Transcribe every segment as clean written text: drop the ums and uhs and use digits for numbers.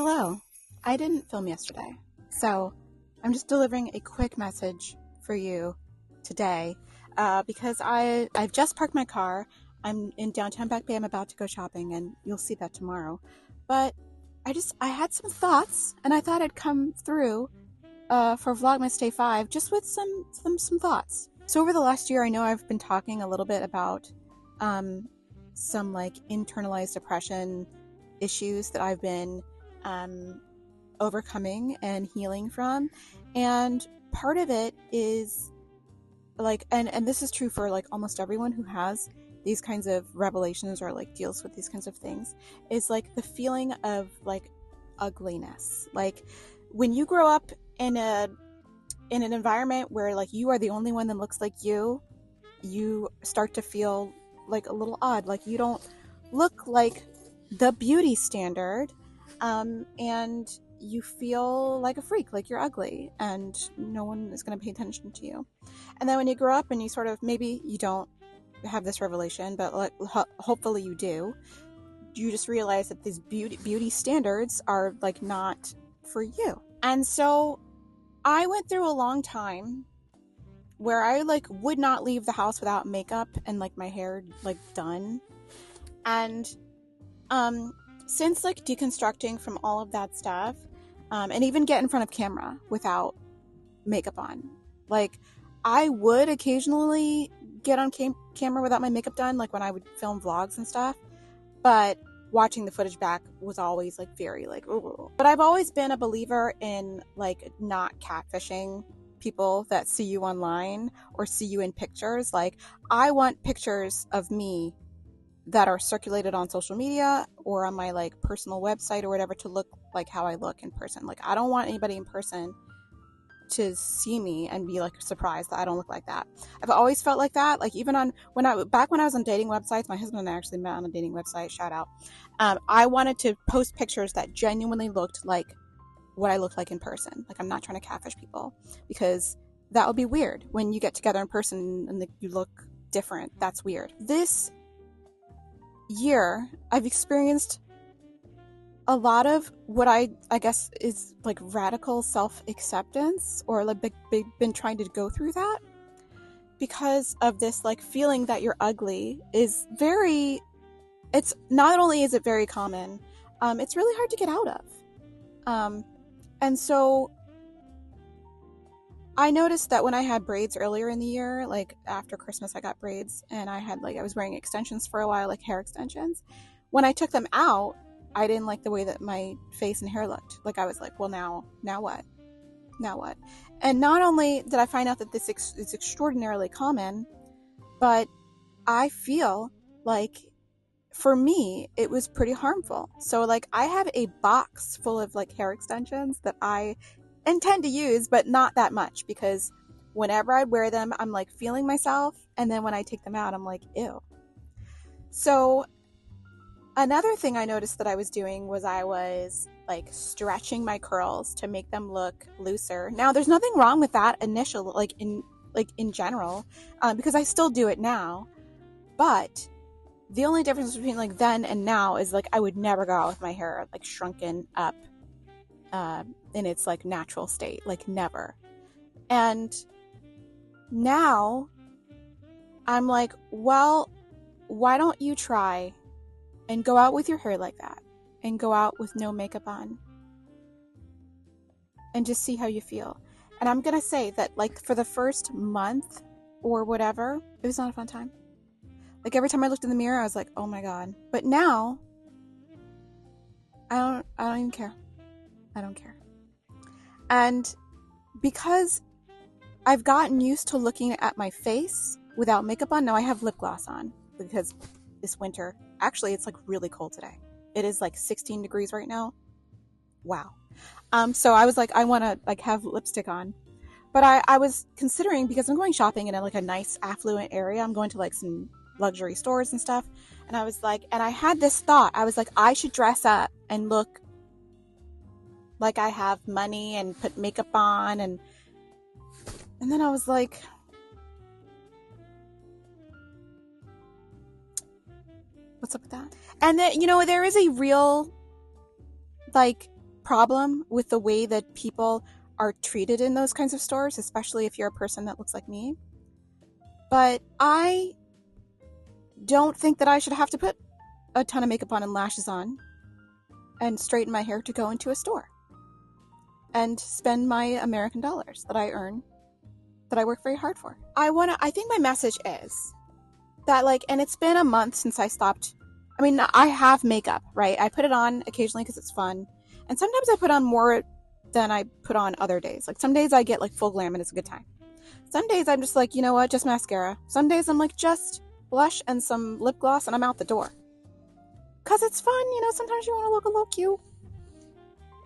Hello. I didn't film yesterday, so I'm just delivering a quick message for you today because I've just parked my car. I'm in downtown Back Bay. I'm about to go shopping, and you'll see that tomorrow. But I had some thoughts, and I thought I'd come through for Vlogmas Day 5 just with some thoughts. So over the last year, I know I've been talking a little bit about some like internalized depression issues that I've been overcoming and healing from, and part of it is like, and this is true for like almost everyone who has these kinds of revelations or like deals with these kinds of things, is like the feeling of like ugliness. Like when you grow up in an environment where like you are the only one that looks like you start to feel like a little odd, like you don't look like the beauty standard, and you feel like a freak, like you're ugly, and no one is going to pay attention to you. And then when you grow up and you sort of, maybe you don't have this revelation, but like, hopefully you do, you just realize that these beauty standards are like not for you. And so I went through a long time where I like would not leave the house without makeup and like my hair like done. And since like deconstructing from all of that stuff, and even get in front of camera without makeup on, like I would occasionally get on camera without my makeup done, like when I would film vlogs and stuff, but watching the footage back was always like very like, ooh. But I've always been a believer in like not catfishing people that see you online or see you in pictures. Like I want pictures of me that are circulated on social media or on my like personal website or whatever to look like how I look in person. Like I don't want anybody in person to see me and be like surprised that I don't look like that. I've always felt like that. Like even back when I was on dating websites, my husband and I actually met on a dating website, shout out. I wanted to post pictures that genuinely looked like what I looked like in person. Like I'm not trying to catfish people, because that would be weird when you get together in person and you look different. That's weird. This year I've experienced a lot of what I guess is like radical self-acceptance, or like been trying to go through that, because of this like feeling that you're ugly is very, it's not only is it very common, it's really hard to get out of. And so I noticed that when I had braids earlier in the year, like after Christmas I got braids, and I was wearing extensions for a while, like hair extensions. When I took them out, I didn't like the way that my face and hair looked. Like I was like, well, now what? Now what? And not only did I find out that this is extraordinarily common, but I feel like for me, it was pretty harmful. So like I have a box full of like hair extensions that I intend to use, but not that much, because whenever I wear them, I'm like feeling myself, and then when I take them out, I'm like, ew. So another thing I noticed that I was doing was I was like stretching my curls to make them look looser. Now there's nothing wrong with that initial, in general, because I still do it now, but the only difference between like then and now is like I would never go out with my hair like shrunken up in its like natural state, like never. And now I'm like, well, why don't you try and go out with your hair like that, and go out with no makeup on, and just see how you feel. And I'm gonna say that like for the first month or whatever, it was not a fun time. Like every time I looked in the mirror, I was like, oh my god. But now I don't even care. I don't care. And because I've gotten used to looking at my face without makeup on, now I have lip gloss on, because this winter, actually it's like really cold today. It is like 16 degrees right now. Wow. So I was like, I want to like have lipstick on, but I was considering, because I'm going shopping in like a nice affluent area, I'm going to like some luxury stores and stuff, and I was like, and I had this thought, I was like, I should dress up and look like I have money and put makeup on, and then I was like, what's up with that? And then, there is a real like problem with the way that people are treated in those kinds of stores, especially if you're a person that looks like me. But I don't think that I should have to put a ton of makeup on and lashes on and straighten my hair to go into a store and spend my American dollars that I earn, that I work very hard for. I think my message is that, like, and it's been a month since I stopped. I mean, I have makeup, right? I put it on occasionally because it's fun. And sometimes I put on more than I put on other days. Like, some days I get, like, full glam and it's a good time. Some days I'm just like, you know what, just mascara. Some days I'm like, just blush and some lip gloss and I'm out the door. Because it's fun, you know, sometimes you want to look a little cute.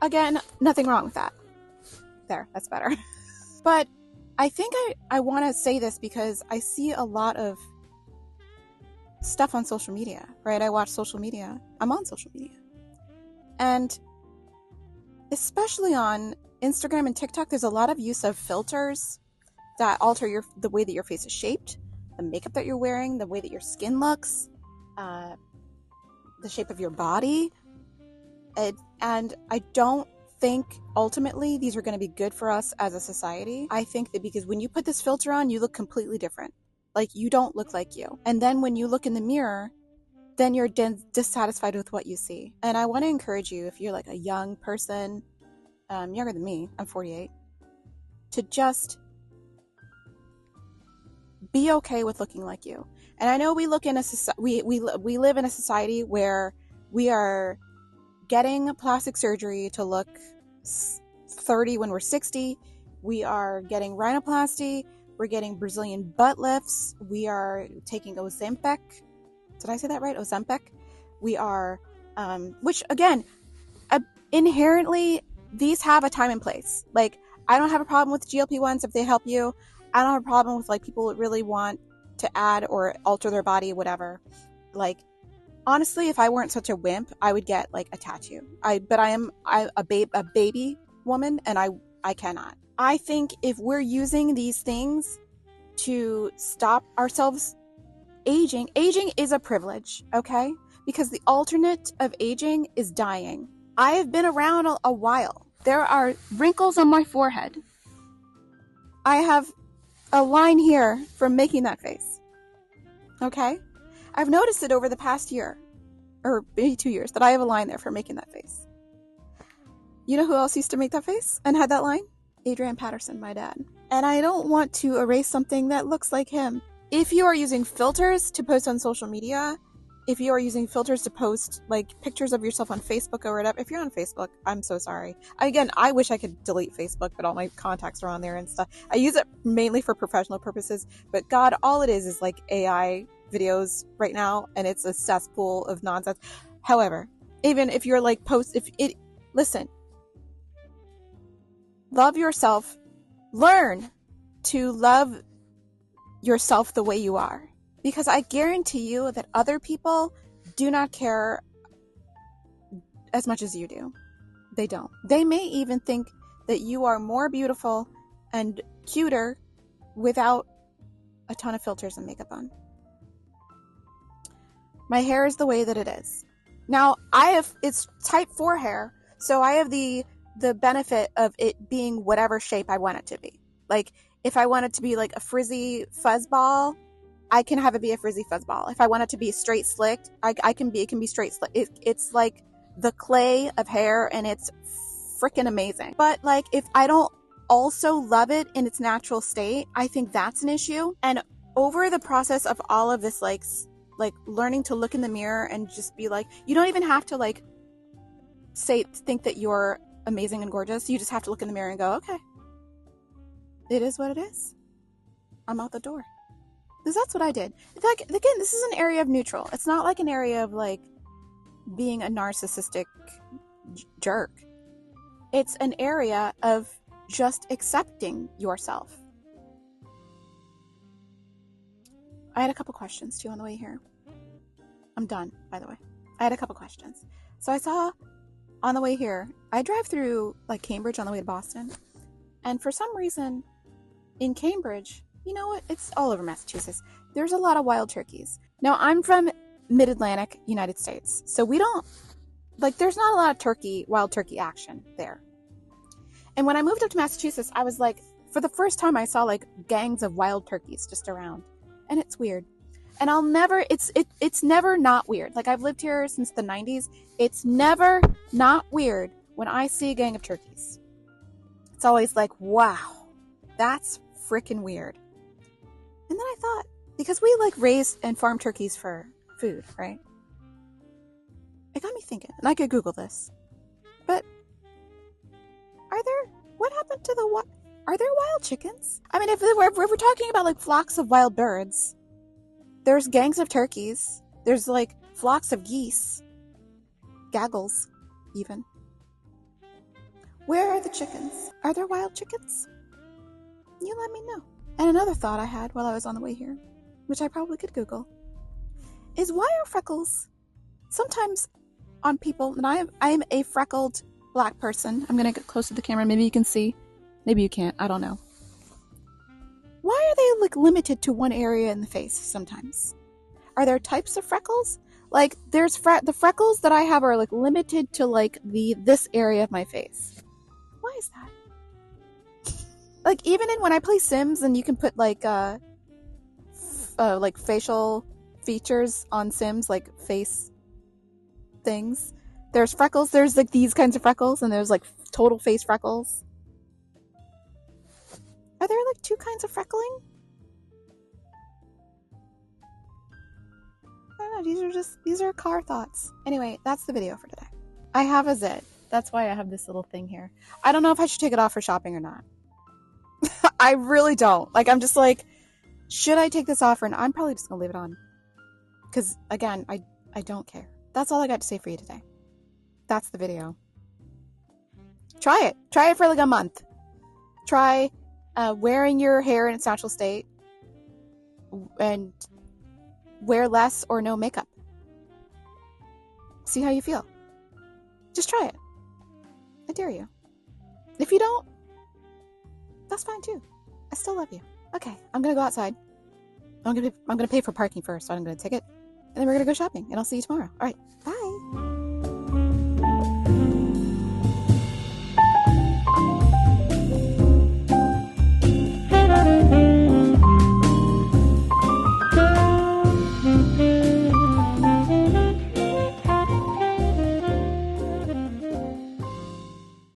Again, nothing wrong with that. There, that's better. But I think I want to say this because I see a lot of stuff on social media, right? I watch social media. I'm on social media. And especially on Instagram and TikTok, there's a lot of use of filters that alter the way that your face is shaped, the makeup that you're wearing, the way that your skin looks, the shape of your body. And I don't think ultimately these are going to be good for us as a society. I think that because when you put this filter on, you look completely different. Like, you don't look like you. And then when you look in the mirror, then you're dissatisfied with what you see. And I want to encourage you, if you're like a young person, younger than me, I'm 48, to just be okay with looking like you. And I know we look in a we live in a society where we are getting plastic surgery to look 30 when we're 60. We are getting rhinoplasty. We're getting Brazilian butt lifts. We are taking Ozempic. Did I say that right? Ozempic. We are, which again, inherently, these have a time and place. Like, I don't have a problem with GLP-1s if they help you. I don't have a problem with, like, people that really want to add or alter their body, whatever. Like, honestly, if I weren't such a wimp, I would get, like, a tattoo. But I am a baby woman, and I cannot. I think if we're using these things to stop ourselves aging is a privilege, okay? Because the alternate of aging is dying. I have been around a while. There are wrinkles on my forehead. I have a line here from making that face, okay? I've noticed it over the past year, or maybe 2 years, that I have a line there for making that face. You know who else used to make that face and had that line? Adrian Patterson, my dad. And I don't want to erase something that looks like him. If you are using filters to post on social media, if you are using filters to post, like, pictures of yourself on Facebook or whatever, if you're on Facebook, I'm so sorry. Again, I wish I could delete Facebook, but all my contacts are on there and stuff. I use it mainly for professional purposes, but God, all it is like AI videos right now, and it's a cesspool of nonsense. However, even if you're like listen, love yourself. Learn to love yourself the way you are. Because I guarantee you that other people do not care as much as you do. They don't. They may even think that you are more beautiful and cuter without a ton of filters and makeup on. My hair is the way that it is. Now, it's type 4 hair, so I have the benefit of it being whatever shape I want it to be. Like, if I want it to be like a frizzy fuzzball, I can have it be a frizzy fuzzball. If I want it to be straight slicked, it can be straight slick. It's like the clay of hair, and it's freaking amazing. But, like, if I don't also love it in its natural state, I think that's an issue. And over the process of all of this, like learning to look in the mirror and just be like, you don't even have to, like, think that you're amazing and gorgeous. You just have to look in the mirror and go, okay, it is what it is. I'm out the door. Because that's what I did. Like, again, this is an area of neutral. It's not like an area of, like, being a narcissistic jerk. It's an area of just accepting yourself. I had a couple questions too on the way here. I'm done, by the way. I had a couple questions. So I saw on the way here, I drive through, like, Cambridge on the way to Boston. And for some reason, in Cambridge, you know what? It's all over Massachusetts. There's a lot of wild turkeys. Now, I'm from mid-Atlantic United States, so we don't like, there's not a lot of wild turkey action there. And when I moved up to Massachusetts, I was like, for the first time, I saw like gangs of wild turkeys just around, and it's weird. And it's never not weird. Like, I've lived here since the 90s. It's never not weird when I see a gang of turkeys. It's always like, wow, that's freaking weird. And then I thought, because we like raise and farm turkeys for food, right? It got me thinking, and I could Google this, but what happened to are there wild chickens? I mean, if we're talking about like flocks of wild birds, there's gangs of turkeys, there's like flocks of geese, gaggles, even. Where are the chickens? Are there wild chickens? You let me know. And another thought I had while I was on the way here, which I probably could Google, is why are freckles sometimes on people, and I am a freckled Black person. I'm gonna get close to the camera. Maybe you can see. Maybe you can't. I don't know. Why are they like limited to one area in the face sometimes? Are there types of freckles? Like, there's the freckles that I have are like limited to like this area of my face. Why is that? Like, even when I play Sims and you can put like facial features on Sims, like face things. There's freckles, there's like these kinds of freckles, and there's like total face freckles. Are there like two kinds of freckling? I don't know, these are car thoughts. Anyway, that's the video for today. I have a zit. That's why I have this little thing here. I don't know if I should take it off for shopping or not. I really don't. Like, I'm just like, should I take this off or not? I'm probably just gonna leave it on. Because, again, I don't care. That's all I got to say for you today. That's the video. Try it. Try it for like a month. Try wearing your hair in its natural state and wear less or no makeup. See how you feel. Just try it. I dare you. If you don't, that's fine too. I still love you. Okay, I'm gonna go outside. I'm gonna pay for parking first, so I'm gonna take it, and then we're gonna go shopping, and I'll see you tomorrow. All right, bye.